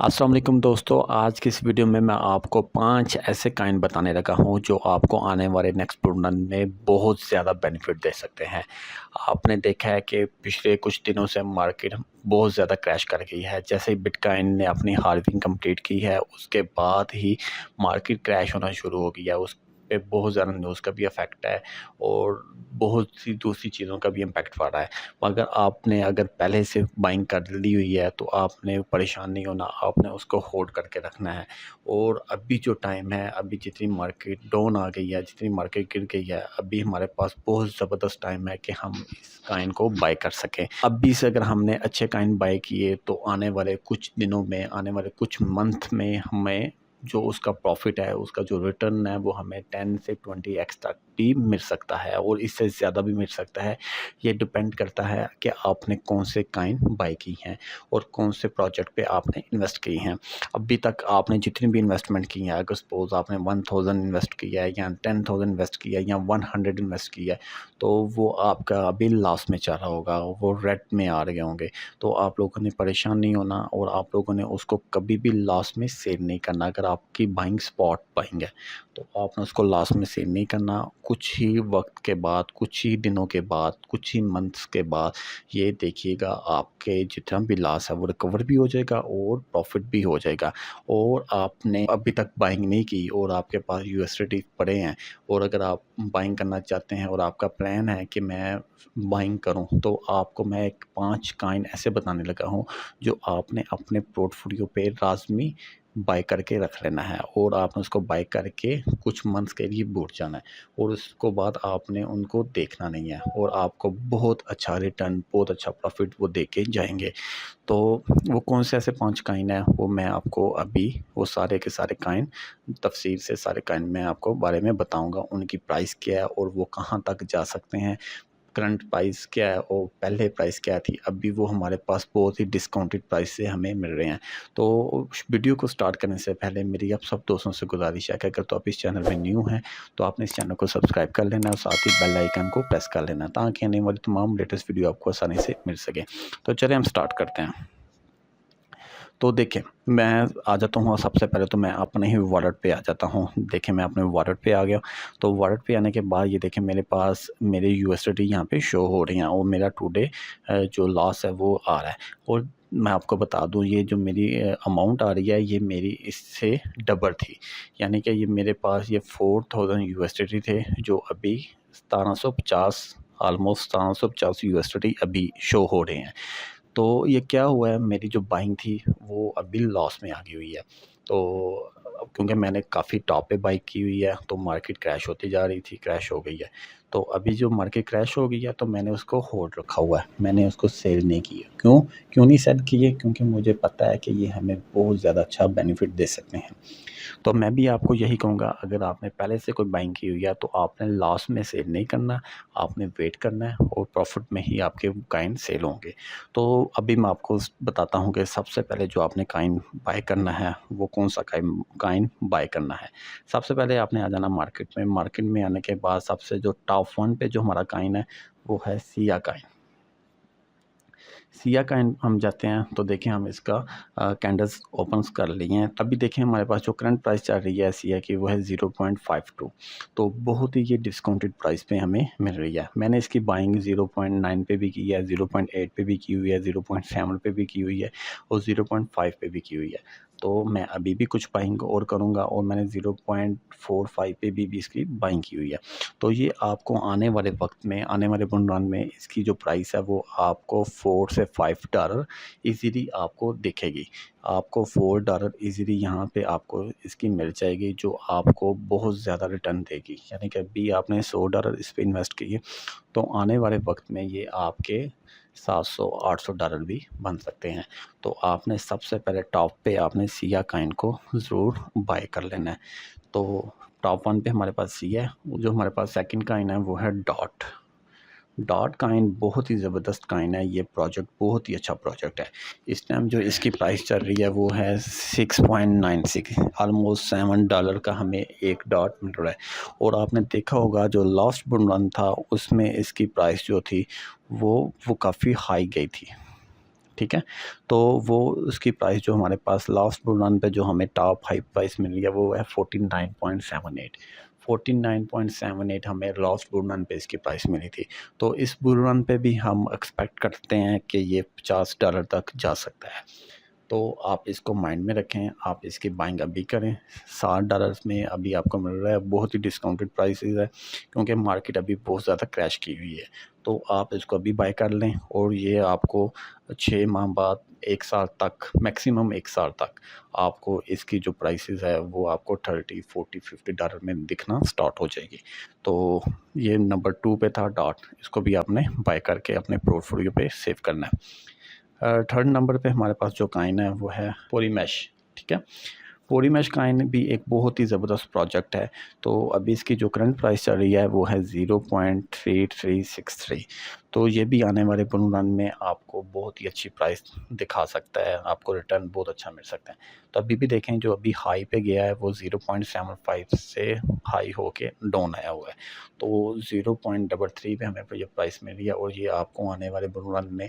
अस्सलाम वालेकुम दोस्तों, आज की इस वीडियो में मैं आपको 5 ऐसे कॉइन बताने लगा हूँ जो आपको आने वाले नेक्स्ट बुल में बहुत ज़्यादा बेनिफिट दे सकते हैं। आपने देखा है कि पिछले कुछ दिनों से मार्केट बहुत ज़्यादा क्रैश कर गई है। जैसे ही बिटकॉइन ने अपनी हाल्विंग कंप्लीट की है, उसके बाद ही मार्केट क्रैश होना शुरू हो गया। उस पे बहुत ज़्यादा न्यूज़ का भी इफ़ेक्ट है और बहुत सी दूसरी चीज़ों का भी इम्पैक्ट पड़ रहा है। मगर आपने अगर पहले से बाइंग कर ली हुई है तो आपने परेशान नहीं होना, आपने उसको होल्ड करके रखना है। और अभी जो टाइम है, अभी जितनी मार्केट डाउन आ गई है, जितनी मार्केट गिर गई है, अभी हमारे पास बहुत ज़बरदस्त टाइम है कि हम इस कॉइन को बाय कर सकें। अभी से अगर हमने अच्छे कॉइन बाय किए तो आने वाले कुछ दिनों में, आने वाले कुछ मंथ में हमें जो उसका प्रॉफिट है, उसका जो रिटर्न है, वो हमें 10 से 20x तक भी मिल सकता है और इससे ज़्यादा भी मिल सकता है। ये डिपेंड करता है कि आपने कौन से कॉइन बाय की हैं और कौन से प्रोजेक्ट पे आपने इन्वेस्ट की हैं। अभी तक आपने जितनी भी इन्वेस्टमेंट की है, अगर सपोज़ आपने 1000 इन्वेस्ट किया है या 10,000 इन्वेस्ट किया है या 100 इन्वेस्ट किया है, तो वो आपका अभी लॉस में चल रहा होगा, वो रेड में आ रहे होंगे। तो आप लोगों ने परेशान नहीं होना और आप लोगों ने उसको कभी भी लॉस में सेल नहीं करना। अगर आपकी बाइंग स्पॉट बाइंग है तो आपने उसको लॉस में सेल नहीं करना। कुछ ही वक्त के बाद, कुछ ही दिनों के बाद, कुछ ही मंथ्स के बाद ये देखिएगा आपके जितना भी लॉस है वो रिकवर भी हो जाएगा और प्रॉफिट भी हो जाएगा। और आपने अभी तक बाइंग नहीं की और आपके पास यूएसडी पड़े हैं और अगर आप बाइंग करना चाहते हैं और आपका प्लान है कि मैं बाइंग करूं, तो आपको मैं एक 5 कॉइन ऐसे बताने लगा हूं जो आपने अपने पोर्टफोलियो पे लाज़मी बाय करके रख लेना है और आपने उसको बाय करके कुछ मंथ्स के लिए भूल जाना है और उसको बाद आपने उनको देखना नहीं है और आपको बहुत अच्छा रिटर्न, बहुत अच्छा प्रॉफिट वो दे के जाएंगे। तो वो कौन से ऐसे 5 कॉइन हैं, वो मैं आपको अभी वो सारे के सारे कॉइन तफसील से सारे कॉइन मैं आपको बारे में बताऊंगा। उनकी प्राइस क्या है और वो कहाँ तक जा सकते हैं, करंट प्राइस क्या है और पहले प्राइस क्या थी, अभी वो हमारे पास बहुत ही डिस्काउंटेड प्राइस से हमें मिल रहे हैं। तो वीडियो को स्टार्ट करने से पहले मेरी आप सब दोस्तों से गुजारिश है कि अगर तो आप इस चैनल में न्यू हैं तो आपने इस चैनल को सब्सक्राइब कर लेना और साथ ही बेल आइकन को प्रेस कर लेना ताकि आने वाली तमाम लेटेस्ट वीडियो आपको आसानी से मिल सके। तो चलिए हम स्टार्ट करते हैं। तो देखिए, मैं आ जाता हूँ, सबसे पहले तो मैं अपने ही वॉलेट पे आ जाता हूँ। देखिए, मैं अपने वॉलेट पे आ गया। तो वॉलेट पे आने के बाद ये देखिए मेरे पास मेरे यूएसडी यहाँ पे शो हो रही हैं और मेरा टुडे जो लॉस है वो आ रहा है। और मैं आपको बता दूँ, ये जो मेरी अमाउंट आ रही है ये मेरी इससे डबल थी। यानी कि ये मेरे पास ये 4000 यूएसडी थे जो अभी 1750, ऑलमोस्ट 1750 यूएसडी अभी शो हो रहे हैं। तो ये क्या हुआ है, मेरी जो बाइंग थी वो अभी लॉस में आ गई हुई है। तो अब क्योंकि मैंने काफ़ी टॉप पे बाई की हुई है तो मार्केट क्रैश होती जा रही थी, क्रैश हो गई है। तो अभी जो मार्केट क्रैश हो गई है तो मैंने उसको होल्ड रखा हुआ है, मैंने उसको सेल नहीं किया। क्यों क्यों नहीं सेल किए? क्योंकि मुझे पता है कि ये हमें बहुत ज़्यादा अच्छा बेनिफिट दे सकते हैं। तो मैं भी आपको यही कहूँगा, अगर आपने पहले से कोई बाइंग की हुई है तो आपने लॉस में सेल नहीं करना, आपने वेट करना है और प्रॉफिट में ही आपके कॉइन सेल होंगे। तो अभी मैं आपको बताता हूँ कि सबसे पहले जो आपने कॉइन बाय करना है वो कौन सा कॉइन बाय करना है। सबसे पहले आपने आ जाना मार्केट में। मार्केट में आने के बाद सबसे जो टॉप 1 पे जो हमारा कॉइन है वो है सिया कॉइन। सिया का हम जाते हैं तो देखें हम इसका कैंडल्स ओपन्स कर लिए हैं। अभी देखें हमारे पास जो करंट प्राइस चल रही है सिया की वो है 0.52। तो बहुत ही ये डिस्काउंटेड प्राइस पे हमें मिल रही है। मैंने इसकी बाइंग 0.9 पे भी की है, 0.8 पे भी की हुई है, 0.7 पे भी की हुई है और 0.5 पे भी की हुई है। तो मैं अभी भी कुछ बाइंग और करूँगा और मैंने 0.45 पे भी इसकी बाइंग की हुई है। तो ये आपको आने वाले वक्त में, आने वाले बुल रन में इसकी जो प्राइस है वो आपको 4 से $5 इजीली आपको दिखेगी। आपको $4 इजीली यहाँ पे आपको इसकी मिल जाएगी जो आपको बहुत ज़्यादा रिटर्न देगी। यानी कि अभी आपने $100 इस पे इन्वेस्ट किए तो आने वाले वक्त में ये आपके 700-800 डॉलर भी बन सकते हैं। तो आपने सबसे पहले टॉप पे आपने सिया कॉइन को ज़रूर बाय कर लेना है। तो टॉप 1 पे हमारे पास सी है। जो हमारे पास सेकंड कॉइन है वो है डॉट। डॉट कॉइन बहुत ही ज़बरदस्त कॉइन है। ये प्रोजेक्ट बहुत ही अच्छा प्रोजेक्ट है। इस टाइम जो इसकी प्राइस चल रही है वो है 6.96, ऑलमोस्ट $7 का हमें एक डॉट मिल रहा है। और आपने देखा होगा जो लास्ट बुल रन था उसमें इसकी प्राइस जो थी वो काफ़ी हाई गई थी। ठीक है। तो वो उसकी प्राइस जो हमारे पास लास्ट बुल रन पे जो हमें टॉप हाई प्राइस मिल रही है वो है 49.78। 49.78 हमें लास्ट बुल रन पे इसकी प्राइस मिली थी। तो इस बुल रन पे भी हम एक्सपेक्ट करते हैं कि ये $50 तक जा सकता है। तो आप इसको माइंड में रखें, आप इसकी बाइंग अभी करें। $60 में अभी आपको मिल रहा है, बहुत ही डिस्काउंटेड प्राइसेस है क्योंकि मार्केट अभी बहुत ज़्यादा क्रैश की हुई है। तो आप इसको अभी बाय कर लें और ये आपको 6 माह बाद 1 साल तक, मैक्सिमम 1 साल तक आपको इसकी जो प्राइसेस है वो आपको 30, 40, $50 में दिखना स्टार्ट हो जाएगी। तो ये नंबर 2 पे था डॉट, इसको भी आपने बाय करके अपने पोर्टफोलियो पे सेव करना है। थर्ड नंबर पे हमारे पास जो कॉइन है वो है पोलीमैश, ठीक है। पोलीमैश कॉइन भी एक बहुत ही ज़बरदस्त प्रोजेक्ट है। तो अभी इसकी जो करंट प्राइस चल रही है वो है 0.3363। तो ये भी आने वाले बुल रन में आपको बहुत ही अच्छी प्राइस दिखा सकता है, आपको रिटर्न बहुत अच्छा मिल सकता है। तो अभी भी देखें जो अभी हाई पे गया है वो 0.75 से हाई होके डाउन आया हुआ है। तो 0.33 पे हमें ये प्राइस मिली है और ये आपको आने वाले बुल रन में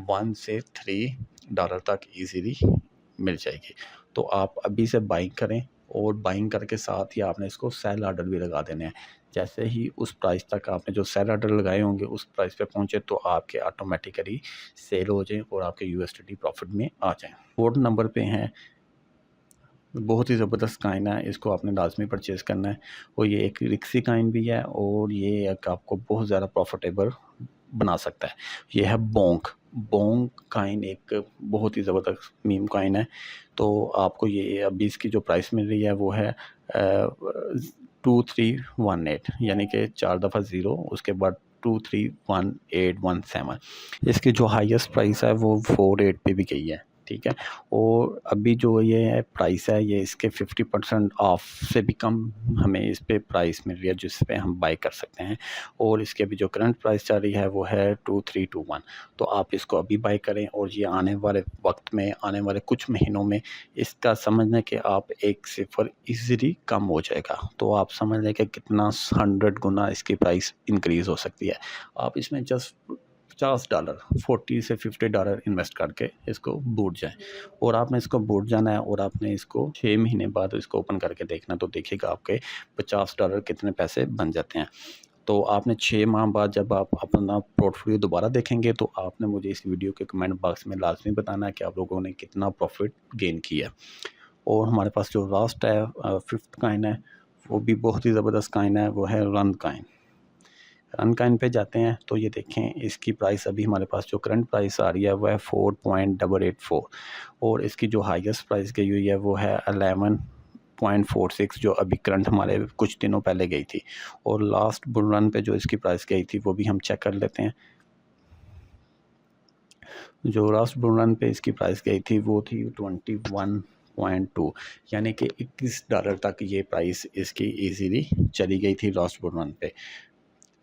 $1 से $3 तक ईजीली मिल जाएगी। तो आप अभी से बाइंग करें और बाइंग करके साथ ही आपने इसको सेल ऑर्डर भी लगा देने हैं। जैसे ही उस प्राइस तक आपने जो सेल ऑर्डर लगाए होंगे उस प्राइस पे पहुंचे तो आपके ऑटोमेटिकली सेल हो जाए और आपके यूएसडी प्रॉफिट में आ जाएं। फोर्थ नंबर पे हैं, बहुत ही ज़बरदस्त कॉइन है, इसको आपने लाजमी परचेज़ करना है। और ये एक रिक्सी कॉइन भी है और ये एक आपको बहुत ज़्यादा प्रॉफिटेबल बना सकता है। ये है बोंक। बोंक कॉइन एक बहुत ही ज़बरदस्त मीम कॉइन है। तो आपको ये अभी इसकी जो प्राइस मिल रही है वो है 2318, यानी कि 4 दफ़ा ज़ीरो उसके बाद 231817। इसकी जो हाईएस्ट प्राइस है वो 48 पे भी गई है, ठीक है। और अभी जो ये प्राइस है ये इसके 50% ऑफ से भी कम हमें इस पे प्राइस मिल रही है जिस पे हम बाय कर सकते हैं। और इसके अभी जो करंट प्राइस चल रही है वो है 2321। तो आप इसको अभी बाय करें और ये आने वाले वक्त में, आने वाले कुछ महीनों में इसका समझने कि आप एक सिफर ईजीली कम हो जाएगा। तो आप समझ लें कि कितना 100 गुना इसकी प्राइस इंक्रीज़ हो सकती है। आप इसमें जस्ट $50, 40 से $50 इन्वेस्ट करके इसको बूट जाएँ। और आपने इसको बूट जाना है और आपने इसको 6 महीने बाद इसको ओपन करके देखना, तो देखिएगा आपके $50 कितने पैसे बन जाते हैं। तो आपने 6 माह बाद जब आप अपना पोर्टफोलियो दोबारा देखेंगे तो आपने मुझे इस वीडियो के कमेंट बॉक्स में लाजमी बताना है कि आप लोगों ने कितना प्रॉफिट गेन किया। और हमारे पास जो लास्ट है, फिफ्थ कॉइन है, वो भी बहुत ही ज़बरदस्त कॉइन है, वो है रन कॉइन। रन कॉइन पे जाते हैं तो ये देखें इसकी प्राइस अभी हमारे पास जो करंट प्राइस आ रही है वो है 4.884 और इसकी जो हाईएस्ट प्राइस गई हुई है वो है 11.46, जो अभी करंट हमारे कुछ दिनों पहले गई थी। और लास्ट बुल रन पे जो इसकी प्राइस गई थी वो भी हम चेक कर लेते हैं। जो लास्ट बुल रन पे इसकी प्राइस गई थी वो थी 21.2, यानी कि $21 तक ये प्राइस इसकी इजीली चली गई थी लास्ट बुल रन पे,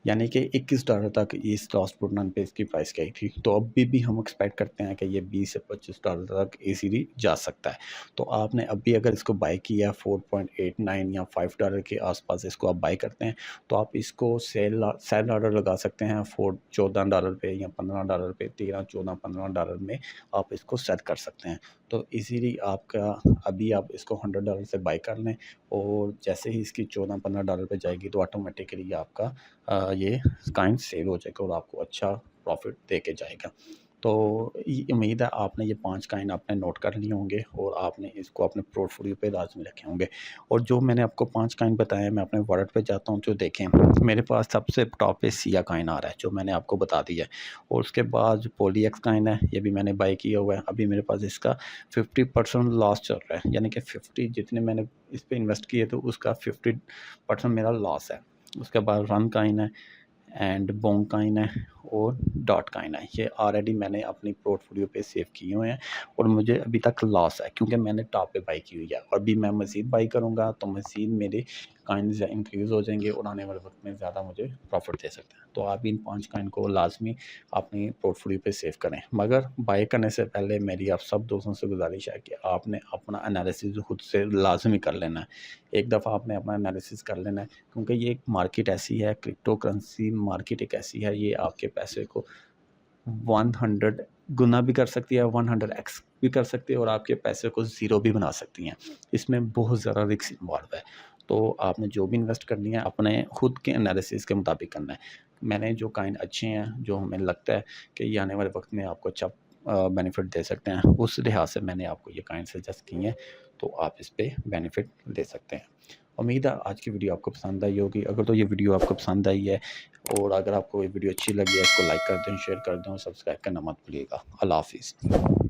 यानी कि $21 तक इस लास्ट बुल रन पे इसकी प्राइस गई थी। तो अभी भी हम एक्सपेक्ट करते हैं कि ये $20 से $25 तक इजीली जा सकता है। तो आपने अभी अगर इसको बाय किया 4.89 या $5 के आसपास इसको आप बाय करते हैं तो आप इसको सेल ऑर्डर लगा सकते हैं $14 पे या $15 पे, 13, 14, $15 में आप इसको सेल कर सकते हैं। तो इजीली आपका अभी आप इसको $100 से बाय कर लें और जैसे ही इसकी $14-15 पे जाएगी तो ऑटोमेटिकली आपका ये कॉइन सेल हो जाएगा और आपको अच्छा प्रॉफिट दे के जाएगा। तो उम्मीद है आपने ये 5 कॉइन आपने नोट कर लिए होंगे और आपने इसको अपने पोर्टफोलियो पे लाजमी रखे होंगे। और जो मैंने आपको 5 कॉइन बताए मैं अपने वॉलेट पे जाता हूँ, जो देखें मेरे पास सबसे टॉप पे सिया कॉइन आ रहा है जो मैंने आपको बता दिया है। और उसके बाद जो पॉलीएक्स कॉइन है ये भी मैंने बाय किया हुआ है, अभी मेरे पास इसका 50% लॉस चल रहा है, यानी कि 50 जितने मैंने इस पर इन्वेस्ट किए तो उसका 50% मेरा लॉस है। उसके बाद रन कॉइन है एंड बोंग कॉइन है और डॉट कॉइन है, ये ऑलरेडी मैंने अपनी पोर्टफोलियो पे सेव किए हुए हैं और मुझे अभी तक लॉस है क्योंकि मैंने टॉप पे बाई की हुई है। और अभी मैं मज़ीद बाई करूँगा तो मज़ीद मेरे कॉइन्स इंक्रीज़ हो जाएंगे और आने वाले वक्त में ज़्यादा मुझे प्रॉफिट दे सकते हैं। तो आप इन 5 कॉइन को लाजमी अपनी पोर्टफोलियो पे सेव करें, मगर बाई करने से पहले मेरी आप सब दोस्तों से गुजारिश है कि आपने अपना एनालिसिस खुद से लाजमी कर लेना है। एक दफ़ा आपने अपना एनालिसिस कर लेना है क्योंकि ये एक मार्केट ऐसी है, क्रिप्टो करेंसी मार्केट एक ऐसी है, ये आपके पैसे को 100 गुना भी कर सकती है, 100x भी कर सकती है और आपके पैसे को ज़ीरो भी बना सकती हैं। इसमें बहुत ज़्यादा रिस्क इन्वॉल्व है। तो आपने जो भी इन्वेस्ट करनी है अपने खुद के एनालिसिस के मुताबिक करना है। मैंने जो कॉइन अच्छे हैं, जो हमें लगता है कि ये आने वाले वक्त में आपको अच्छा बेनिफिट दे सकते हैं, उस लिहाज से मैंने आपको ये कॉइन सजेस्ट की हैं, तो आप इस पे बेनिफिट ले सकते हैं। उम्मीद है आज की वीडियो आपको पसंद आई होगी। अगर तो ये वीडियो आपको पसंद आई है और अगर आपको ये वीडियो अच्छी लगी है, इसको लाइक कर दें, शेयर कर दें और सब्सक्राइब करना मत भूलिएगा। अल्लाह हाफ़िज़।